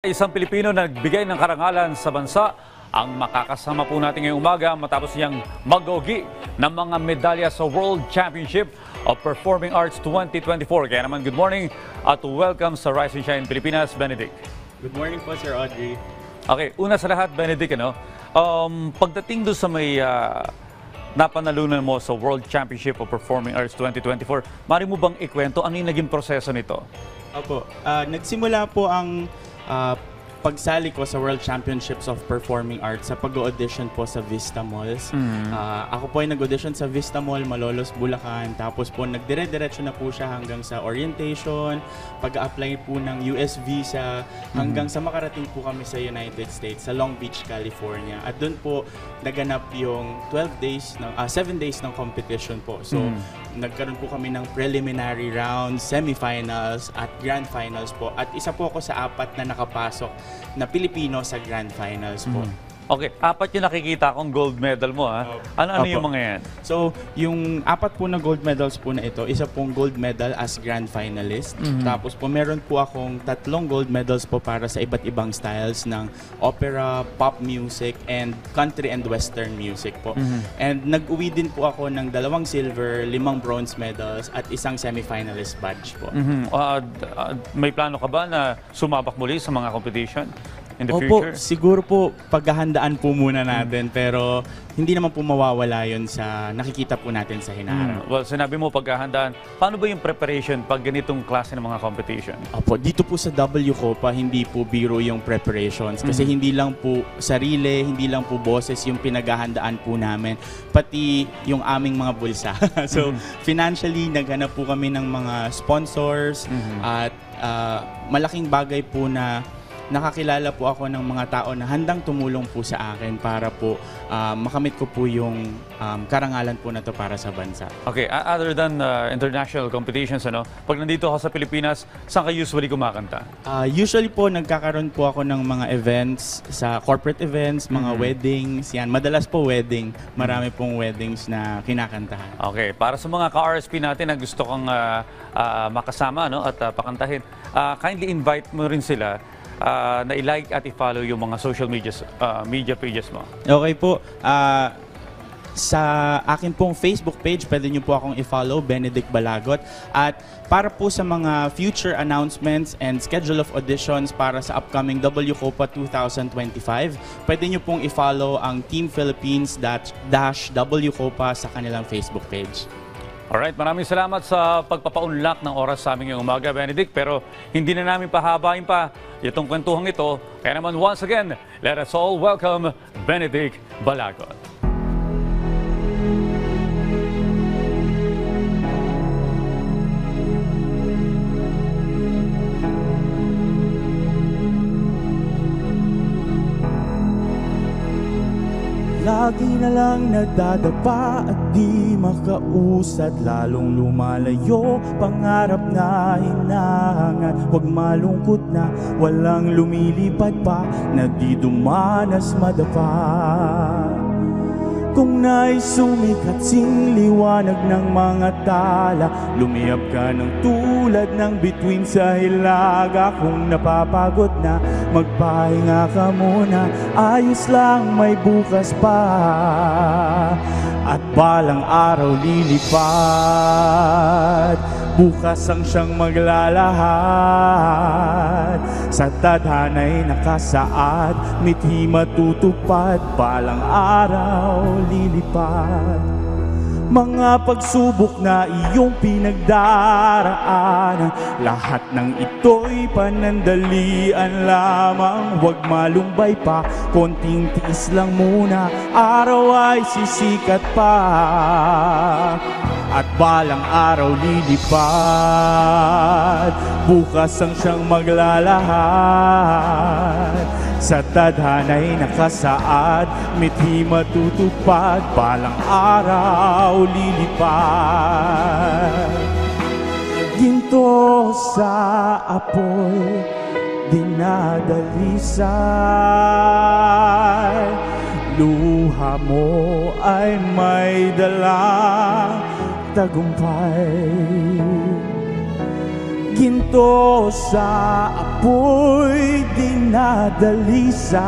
Isang Pilipino na nagbigay ng karangalan sa bansa ang makakasama po natin ngayong umaga matapos niyang mag-ugi ng mga medalya sa World Championship of Performing Arts 2024. Kaya naman good morning at welcome sa Rise and Shine Pilipinas, Benedict. Good morning po, Sir Audrey. Okay, una sa lahat, Benedict, pagdating doon sa may napanalunan mo sa World Championship of Performing Arts 2024, mari mo bang ikwento ano yung naging proseso nito? Opo, nagsimula po ang pagsali ko sa World Championships of Performing Arts sa pag-audition po sa Vista Malls. Ako po ay nag-audition sa Vista Mall, Malolos, Bulacan. Tapos po nagdire-diretso na po siya hanggang sa orientation, pag-apply po ng US visa, hanggang sa makarating po kami sa United States, sa Long Beach, California. At doon po naganap yung 7 days ng competition po. So, nagkaroon po kami ng preliminary rounds, semifinals, at grand finals po. At isa po ako sa 4 na nakapasok na Pilipino sa grand finals po. Okay, 4 yung nakikita kong gold medal mo, ha? Ano Opo. yung mga yan? So, yung 4 po na gold medals po na ito, isa pong gold medal as grand finalist. Tapos po, meron po akong 3 gold medals po para sa iba't ibang styles ng opera, pop music, and country and western music po. And nag-uwi din po ako ng 2 silver, 5 bronze medals, at isang semifinalist badge po. May plano ka ba na sumabak muli sa mga competition in the Opo, future? siguro po paghahandaan po muna natin, pero hindi naman po mawawala yun sa nakikita po natin sa hinaharap. Well, sinabi mo paghahandaan. Paano ba yung preparation pag ganitong klase ng mga competition? Opo, dito po sa W Copa, hindi po biro yung preparations. Kasi hindi lang po sarili, hindi lang po boses yung pinaghahandaan po namin, pati yung aming mga bulsa. So, financially, naghanap po kami ng mga sponsors at malaking bagay po na nakakilala po ako ng mga tao na handang tumulong po sa akin para po makamit ko po yung karangalan po na to para sa bansa. Okay, other than international competitions, pag nandito ka sa Pilipinas, saan ka usually kumakanta? Usually po, nagkakaroon po ako ng mga events, sa corporate events, mga weddings, yan. Madalas po wedding. Marami pong weddings na kinakantahan. Okay, para sa mga ka-RSP natin na gusto kang makasama at pakantahin, kindly invite mo rin sila na i-like at i-follow yung mga social media pages mo. Okay po. Sa akin pong Facebook page, pwede nyo po akong i-follow, Benedict Balagot. At para po sa mga future announcements and schedule of auditions para sa upcoming W Copa 2025, pwede nyo pong i-follow ang Team Philippines-W Copa sa kanilang Facebook page. Alright, maraming salamat sa pagpapaunlak ng oras sa aming ngayong umaga, Benedict. Pero hindi na namin pahabain pa itong kwentuhang ito. Kaya naman once again, let us all welcome Benedict Balagot. Lagi na lang nagdadapa at di makausad, lalong lumalayo, pangarap na hinahangat. Huwag malungkot na walang lumilipad pa, na di dumanas madapa. Kung na'y sumikat sing liwanag ng mga tala, lumiyap ka ng tulad ng bituin sa hilaga. Kung napapagod na, magpahinga ka muna, ayos lang, may bukas pa. At balang araw lilipad, bukas ang siyang maglalahad. Sa tadhana'y nakasaad, mithi matutupad, balang araw lilipad. Mga pagsubok na iyong pinagdaraanan, lahat ng ito'y panandalian lamang. Huwag malumbay pa, konting tiis lang muna, araw ay sisikat pa. At balang araw lilipad, bukas ang siyang maglalahad. Sa tadhana'y nakasaad, mithi matutupad, balang araw lilipad. Ginto sa apoy, dinadalisay, luha mo ay may dalang tagumpay. ginto sa apoy dinadalisay.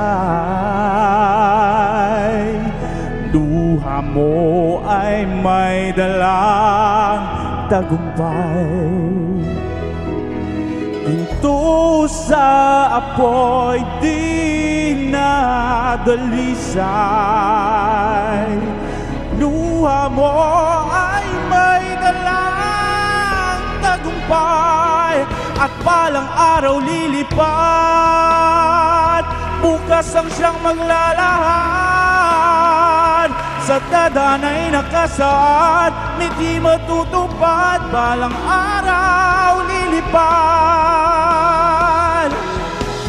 Luha mo ay may dalang tagumpay. Ginto sa apoy dinadalisay. Luha mo ay may dalang tagumpay. At balang araw lilipad, bukas ang siyang maglalahad. Sa dadaan ay nakasaad, hindi matutupad. Balang araw lilipad.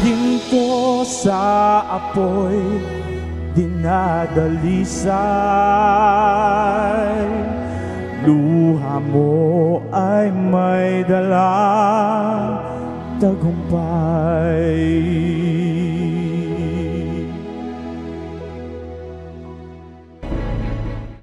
Ginto sa apoy dinadalisay. Luha mo ay may dalang tagumpay.